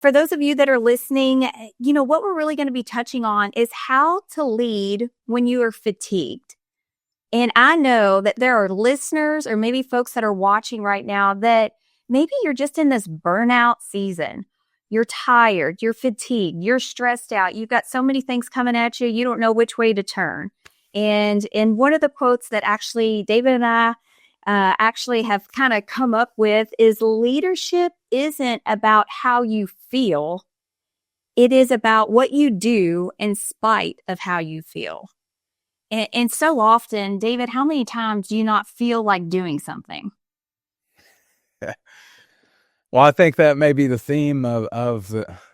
for those of you that are listening, what we're really going to be touching on is how to lead when you are fatigued. And I know that there are listeners or maybe folks that are watching right now that maybe you're just in this burnout season. You're tired, you're fatigued, you're stressed out. You've got so many things coming at you, you don't know which way to turn. And one of the quotes that actually David and I actually have kind of come up with is leadership isn't about how you feel. It is about what you do in spite of how you feel. And so often, David, how many times do you not feel like doing something? Well, I think that may be the theme of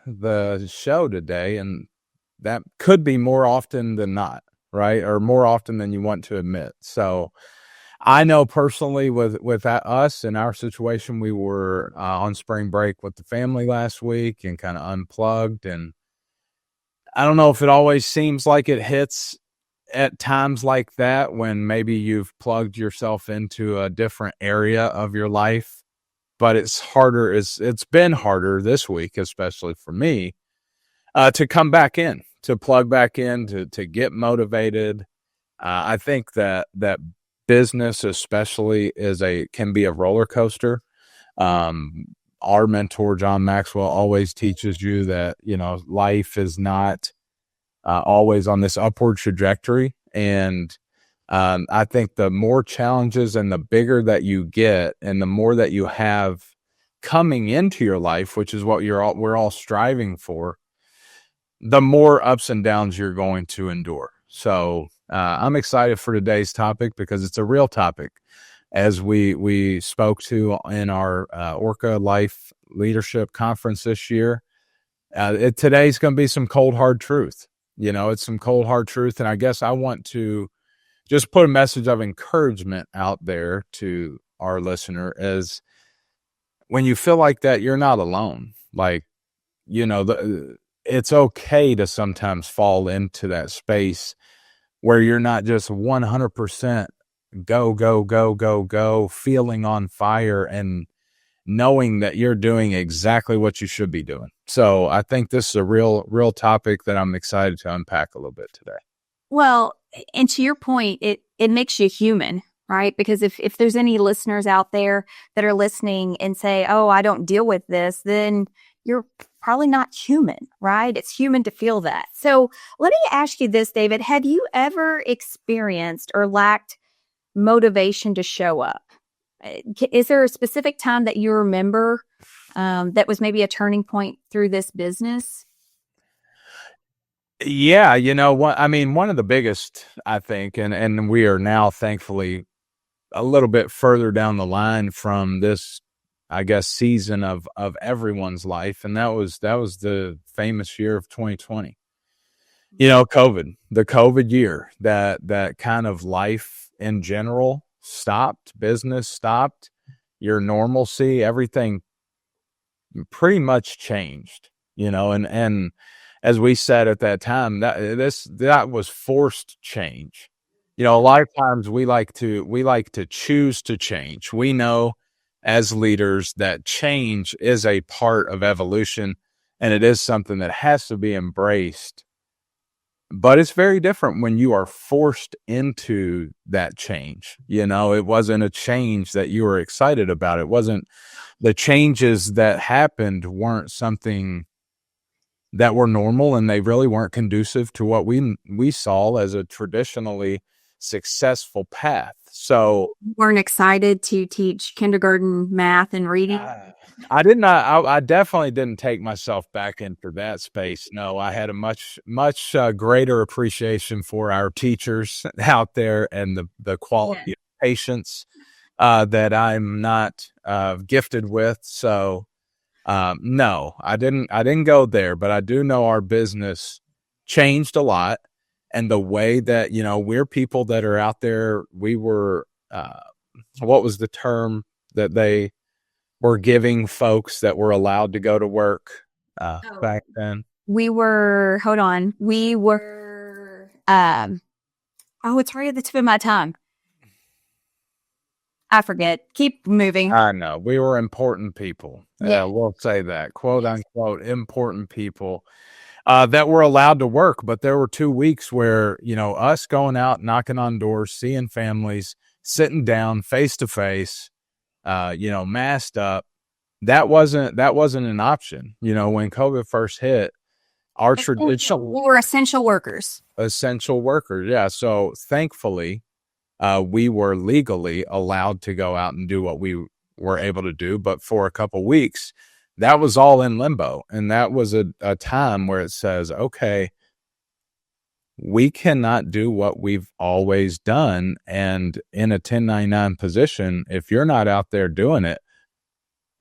the show today, and that could be more often than not, right? Or more often than you want to admit. So I know personally with us in our situation, we were on spring break with the family last week and kind of unplugged. And I don't know if it always seems like it hits at times like that when maybe you've plugged yourself into a different area of your life, but it's been harder this week, especially for me, to come back in, to plug back in, to get motivated. I think that business especially can be a roller coaster. Our mentor, John Maxwell, always teaches you that, life is not always on this upward trajectory. And I think the more challenges and the bigger that you get and the more that you have coming into your life, which is what we're all striving for, the more ups and downs you're going to endure. So I'm excited for today's topic because it's a real topic. As we spoke to in our Orca Life Leadership Conference this year, today's going to be some cold, hard truth. It's some cold, hard truth. And I guess I want to just put a message of encouragement out there to our listener is when you feel like that, you're not alone. Like, it's okay to sometimes fall into that space where you're not just 100% go, go, go, go, go, feeling on fire and knowing that you're doing exactly what you should be doing. So I think this is a real topic that I'm excited to unpack a little bit today. Well, and to your point, it makes you human, right? Because if there's any listeners out there that are listening and say, oh, I don't deal with this, then you're probably not human, right? It's human to feel that. So let me ask you this, David. Have you ever experienced or lacked motivation to show up? Is there a specific time that you remember that was maybe a turning point through this business? Yeah, one of the biggest, I think, and we are now thankfully a little bit further down the line from this, I guess, season of everyone's life, and that was the famous year of 2020. COVID, the COVID year, that kind of life in general stopped, business stopped, your normalcy, everything pretty much changed, and as we said at that time, that was forced change. A lot of times we like to choose to change. We know as leaders that change is a part of evolution and it is something that has to be embraced. But it's very different when you are forced into that change. It wasn't a change that you were excited about. It wasn't the changes that happened weren't something that were normal, and they really weren't conducive to what we saw as a traditionally successful path. So You weren't excited to teach kindergarten math and reading? I did not. I definitely didn't take myself back into that space. No, I had a much greater appreciation for our teachers out there and the quality of patience that I'm not gifted with. So no, I didn't go there, but I do know our business changed a lot, and the way that we're people that are out there. We were what was the term that they were giving folks that were allowed to go to work back then? Hold on. Oh, it's right at the tip of my tongue. I forget. Keep moving. I know. We were important people. Yeah. We'll say that, quote unquote, important people that were allowed to work. But there were 2 weeks where, us going out, knocking on doors, seeing families, sitting down face to face, masked up. That wasn't an option. When COVID first hit, our traditional We were essential workers. essential workers. Yeah. So thankfully, we were legally allowed to go out and do what we were able to do. But for a couple weeks, that was all in limbo. And that was a time where it says, okay, we cannot do what we've always done. And in a 1099 position, if you're not out there doing it,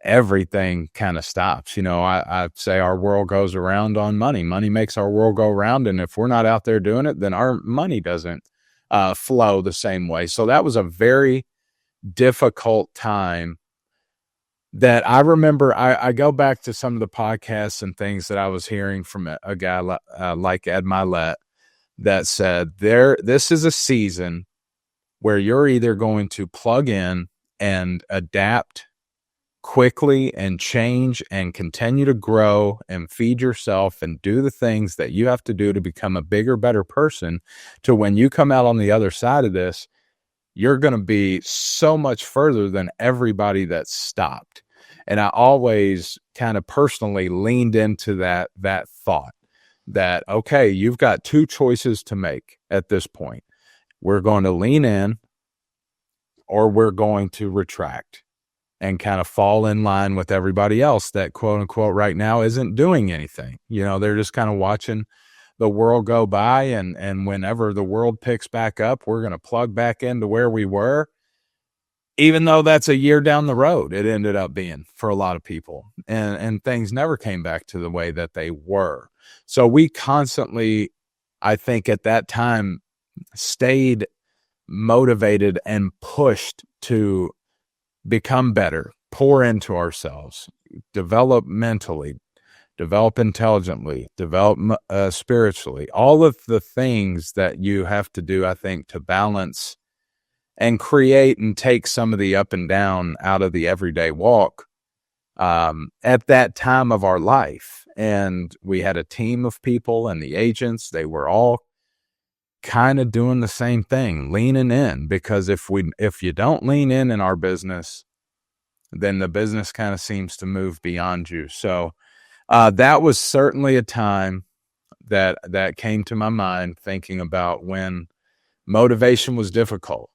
everything kind of stops. I say our world goes around on money. Money makes our world go round. And if we're not out there doing it, then our money doesn't flow the same way. So that was a very difficult time that I remember. I go back to some of the podcasts and things that I was hearing from a guy like Ed Milet that said this is a season where you're either going to plug in and adapt quickly and change and continue to grow and feed yourself and do the things that you have to do to become a bigger, better person, to when you come out on the other side of this, you're going to be so much further than everybody that stopped. And I always kind of personally leaned into that thought that, okay, you've got two choices to make at this point. We're going to lean in or we're going to retract and kind of fall in line with everybody else that, quote unquote, right now isn't doing anything. They're just kind of watching the world go by. And whenever the world picks back up, we're going to plug back into where we were. Even though that's a year down the road, it ended up being for a lot of people. And things never came back to the way that they were. So we constantly, I think at that time, stayed motivated and pushed to become better, pour into ourselves, develop mentally, develop intelligently, develop spiritually, all of the things that you have to do, I think, to balance and create and take some of the up and down out of the everyday walk at that time of our life. And we had a team of people and the agents, they were all kind of doing the same thing, leaning in, because if you don't lean in our business, then the business kind of seems to move beyond you. So that was certainly a time that came to my mind, thinking about when motivation was difficult.